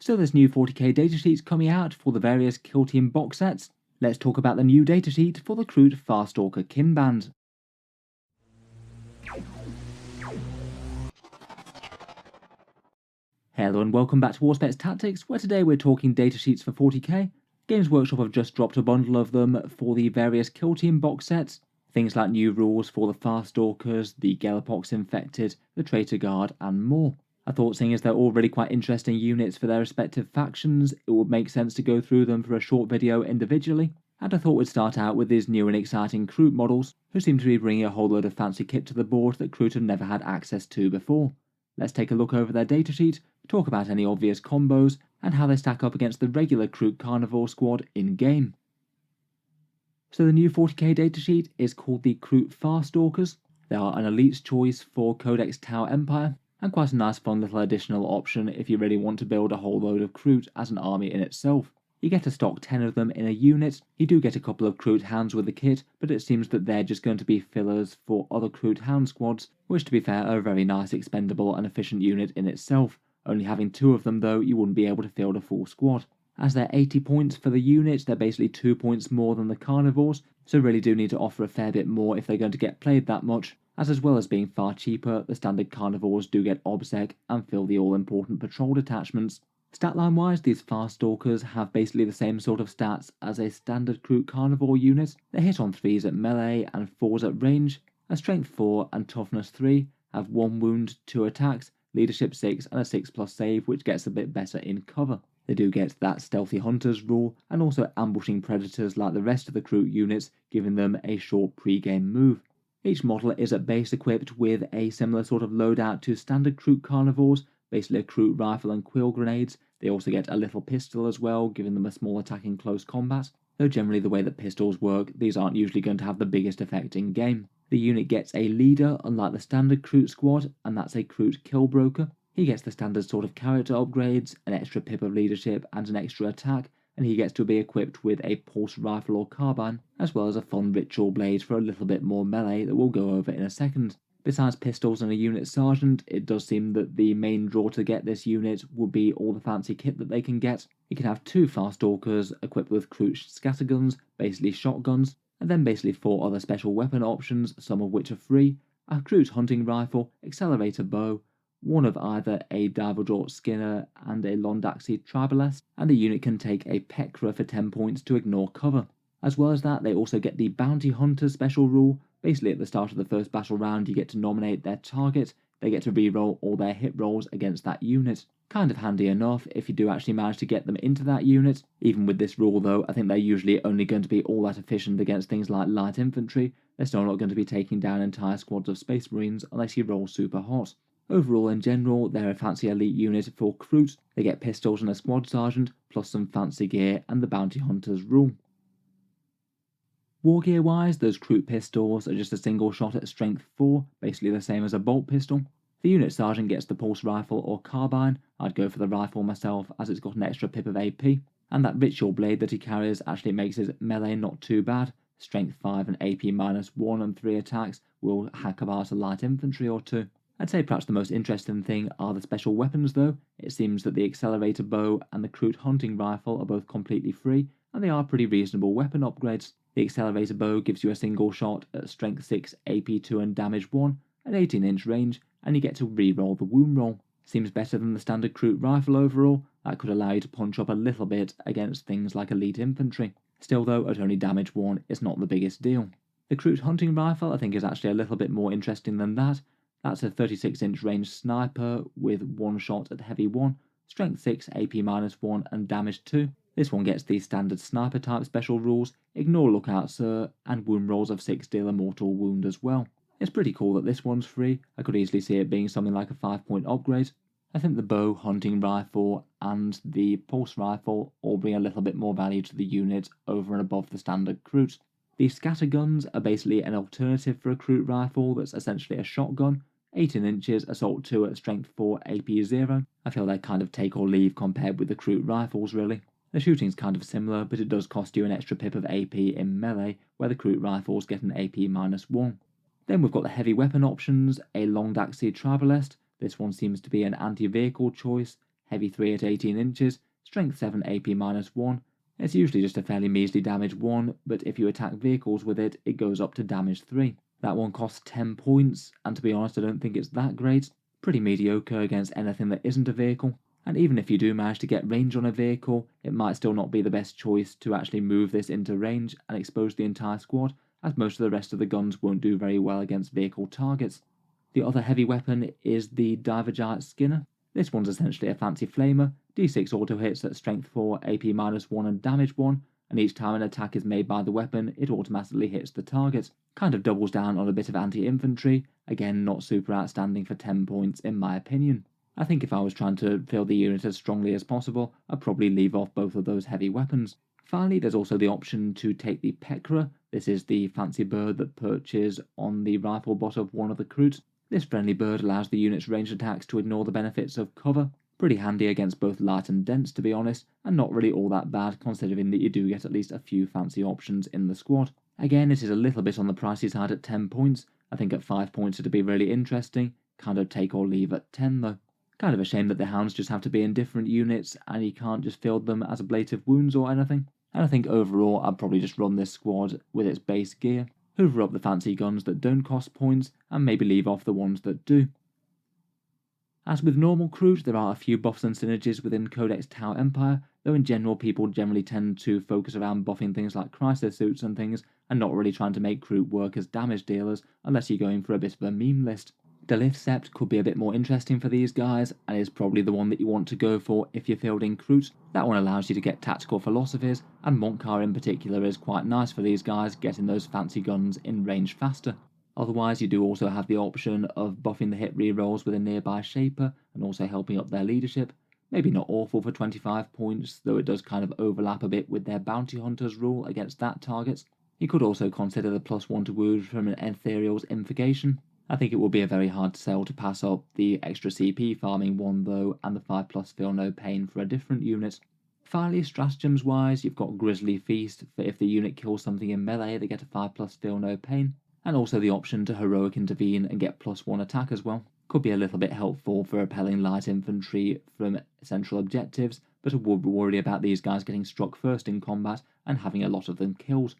So there's new 40k datasheets coming out for the various kill team box sets. Let's talk about the new datasheet for the Kroot Fasrtalker Kinband. Hello and welcome back to Auspex Tactics, where today we're talking datasheets for 40k. Games Workshop have just dropped a bundle of them for the various kill team box sets. Things like new rules for the Farstalkers, the Galapox Infected, the Traitor Guard, and more. I thought, seeing as they're all really quite interesting units for their respective factions, it would make sense to go through them for a short video individually, and I thought we'd start out with these new and exciting Kroot models, who seem to be bringing a whole load of fancy kit to the board that Kroot have never had access to before. Let's take a look over their datasheet, talk about any obvious combos, and how they stack up against the regular Kroot Carnivore squad in-game. So the new 40k datasheet is called the Kroot Fasrtalkers. They are an elite's choice for Codex Tau Empire, and quite a nice fun little additional option if you really want to build a whole load of Kroot as an army in itself. You get to stock 10 of them in a unit. You do get a couple of Kroot Hounds with the kit, but it seems that they're just going to be fillers for other Kroot Hound squads, which to be fair are a very nice, expendable and efficient unit in itself. Only having 2 of them though, you wouldn't be able to field a full squad. As they're 80 points for the unit, they're basically 2 points more than the Carnivores, so really do need to offer a fair bit more if they're going to get played that much. As well as being far cheaper, the standard Carnivores do get OBSEC and fill the all-important patrol detachments. Statline wise, these Farstalkers have basically the same sort of stats as a standard Kroot Carnivore unit. They hit on 3s at melee and 4s at range, a strength 4 and toughness 3, have 1 wound, 2 attacks, leadership 6 and a 6+ save, which gets a bit better in cover. They do get that stealthy hunters rule and also ambushing predators like the rest of the Kroot units, giving them a short pre-game move. Each model is at base equipped with a similar sort of loadout to standard Kroot Carnivores, basically a Kroot rifle and quill grenades. They also get a little pistol as well, giving them a small attack in close combat, though generally the way that pistols work, these aren't usually going to have the biggest effect in game. The unit gets a leader, unlike the standard Kroot squad, and that's a Kroot Killbroker. He gets the standard sort of character upgrades, an extra pip of leadership and an extra attack, and he gets to be equipped with a pulse rifle or carbine, as well as a fun ritual blade for a little bit more melee that we'll go over in a second. Besides pistols and a unit sergeant, it does seem that the main draw to get this unit would be all the fancy kit that they can get. You can have 2 Farstalkers equipped with Kroot scatterguns, basically shotguns, and then basically 4 other special weapon options, some of which are free, a Kroot hunting rifle, accelerator bow, one of either a Diverdraut Skinner and a Londaxi Tribalist, and the unit can take a Pekra for 10 points to ignore cover. As well as that, they also get the Bounty Hunter special rule. Basically at the start of the first battle round you get to nominate their target, they get to reroll all their hit rolls against that unit. Kind of handy enough if you do actually manage to get them into that unit. Even with this rule though, I think they're usually only going to be all that efficient against things like light infantry. They're still not going to be taking down entire squads of Space Marines unless you roll super hot. Overall, in general, they're a fancy elite unit for Kroot. They get pistols and a squad sergeant, plus some fancy gear and the bounty hunter's rule. Wargear wise, those Kroot pistols are just a single shot at strength 4, basically the same as a bolt pistol. The unit sergeant gets the pulse rifle or carbine. I'd go for the rifle myself as it's got an extra pip of AP, and that ritual blade that he carries actually makes his melee not too bad. Strength 5 and AP -1 and 3 attacks will hack apart a light infantry or 2. I'd say perhaps the most interesting thing are the special weapons though. It seems that the accelerator bow and the Kroot hunting rifle are both completely free, and they are pretty reasonable weapon upgrades. The accelerator bow gives you a single shot at strength 6, AP 2 and damage 1, at 18-inch range, and you get to re-roll the wound roll. Seems better than the standard Kroot rifle overall. That could allow you to punch up a little bit against things like elite infantry. Still though, at only damage 1, it's not the biggest deal. The Kroot hunting rifle I think is actually a little bit more interesting than that. That's a 36-inch range sniper with 1 shot at heavy 1, strength 6, AP -1 and damage 2. This one gets the standard sniper type special rules, ignore lookout sir, and wound rolls of 6 deal a mortal wound as well. It's pretty cool that this one's free. I could easily see it being something like a 5-point upgrade. I think the bow, hunting rifle and the pulse rifle all bring a little bit more value to the unit over and above the standard Kroot. The scatterguns are basically an alternative for a Kroot rifle that's essentially a shotgun. 18 inches, assault 2 at strength 4, AP 0. I feel they kind of take or leave compared with the Kroot rifles really. The shooting's kind of similar, but it does cost you an extra pip of AP in melee, where the Kroot rifles get an AP -1. Then we've got the heavy weapon options, a Londaxi Tribalist. This one seems to be an anti-vehicle choice, heavy 3 at 18 inches, strength 7 AP -1. It's usually just a fairly measly damage 1, but if you attack vehicles with it, it goes up to damage 3. That one costs 10 points, and to be honest I don't think it's that great. Pretty mediocre against anything that isn't a vehicle. And even if you do manage to get range on a vehicle, it might still not be the best choice to actually move this into range and expose the entire squad, as most of the rest of the guns won't do very well against vehicle targets. The other heavy weapon is the Divergite Skinner. This one's essentially a fancy flamer, d6 auto hits at strength 4, AP -1 and damage 1, and each time an attack is made by the weapon, it automatically hits the target. Kind of doubles down on a bit of anti-infantry, again not super outstanding for 10 points in my opinion. I think if I was trying to fill the unit as strongly as possible, I'd probably leave off both of those heavy weapons. Finally, there's also the option to take the Pekra. This is the fancy bird that perches on the rifle butt of one of the Kroots. This friendly bird allows the unit's ranged attacks to ignore the benefits of cover. Pretty handy against both light and dense to be honest, and not really all that bad considering that you do get at least a few fancy options in the squad. Again, it is a little bit on the pricey side at 10 points. I think at 5 points it'd be really interesting. Kind of take or leave at 10 though. Kind of a shame that the hounds just have to be in different units and you can't just field them as ablative wounds or anything. And I think overall I'd probably just run this squad with its base gear, hoover up the fancy guns that don't cost points, and maybe leave off the ones that do. As with normal Kroot, there are a few buffs and synergies within Codex Tau Empire, though in general people generally tend to focus around buffing things like crisis suits and things, and not really trying to make Kroot work as damage dealers unless you're going for a bit of a meme list. Delith Sept could be a bit more interesting for these guys, and is probably the one that you want to go for if you're fielding Kroot. That one allows you to get tactical philosophies, and Montcar in particular is quite nice for these guys, getting those fancy guns in range faster. Otherwise, you do also have the option of buffing the hit rerolls with a nearby Shaper, and also helping up their leadership. Maybe not awful for 25 points, though it does kind of overlap a bit with their Bounty Hunters rule against that target. You could also consider the +1 to wound from an Ethereal's Invocation. I think it will be a very hard sell to pass up the extra CP farming one though, and the 5+ Feel No Pain for a different unit. Finally, stratagems wise, you've got Grizzly Feast for if the unit kills something in melee they get a 5+ Feel No Pain, and also the option to Heroic Intervene and get +1 attack as well. Could be a little bit helpful for repelling light infantry from central objectives, but I would worry about these guys getting struck first in combat and having a lot of them killed.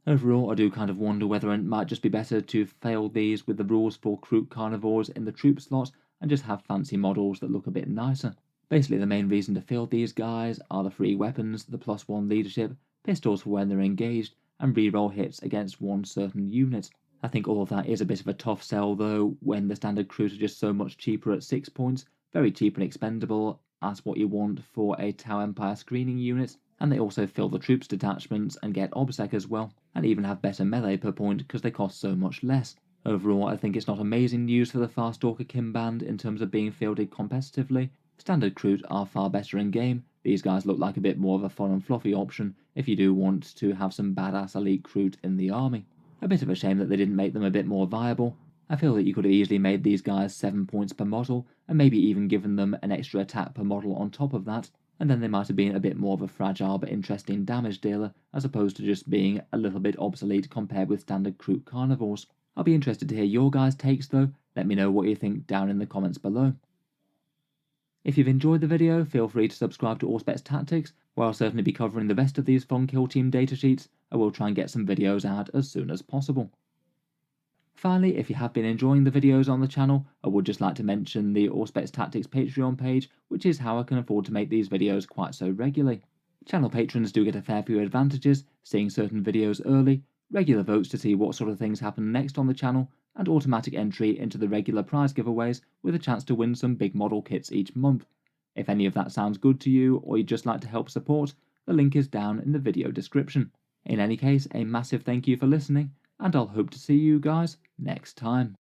Overall, I do kind of wonder whether it might just be better to fail these with the rules for Kroot Carnivores in the troop slot and just have fancy models that look a bit nicer. Basically, the main reason to field these guys are the free weapons, the +1 leadership, pistols for when they're engaged, and reroll hits against one certain unit. I think all of that is a bit of a tough sell though, when the standard Kroot are just so much cheaper at 6 points, very cheap and expendable as what you want for a Tau Empire screening unit, and they also fill the troops detachments and get OBSEC as well, and even have better melee per point because they cost so much less. Overall, I think it's not amazing news for the Farstalker Kinband in terms of being fielded competitively. Standard Kroot are far better in game. These guys look like a bit more of a fun and fluffy option if you do want to have some badass elite Kroot in the army. A bit of a shame that they didn't make them a bit more viable. I feel that you could have easily made these guys 7 points per model, and maybe even given them an extra attack per model on top of that, and then they might have been a bit more of a fragile but interesting damage dealer, as opposed to just being a little bit obsolete compared with standard Kroot Carnivores. I'll be interested to hear your guys' takes though. Let me know what you think down in the comments below. If you've enjoyed the video, feel free to subscribe to Auspex Tactics, where I'll certainly be covering the rest of these fun kill team datasheets. I will try and get some videos out as soon as possible. Finally, if you have been enjoying the videos on the channel, I would just like to mention the Auspex Tactics Patreon page, which is how I can afford to make these videos quite so regularly. Channel patrons do get a fair few advantages, seeing certain videos early, regular votes to see what sort of things happen next on the channel, and automatic entry into the regular prize giveaways with a chance to win some big model kits each month. If any of that sounds good to you, or you'd just like to help support, the link is down in the video description. In any case, a massive thank you for listening, and I'll hope to see you guys next time.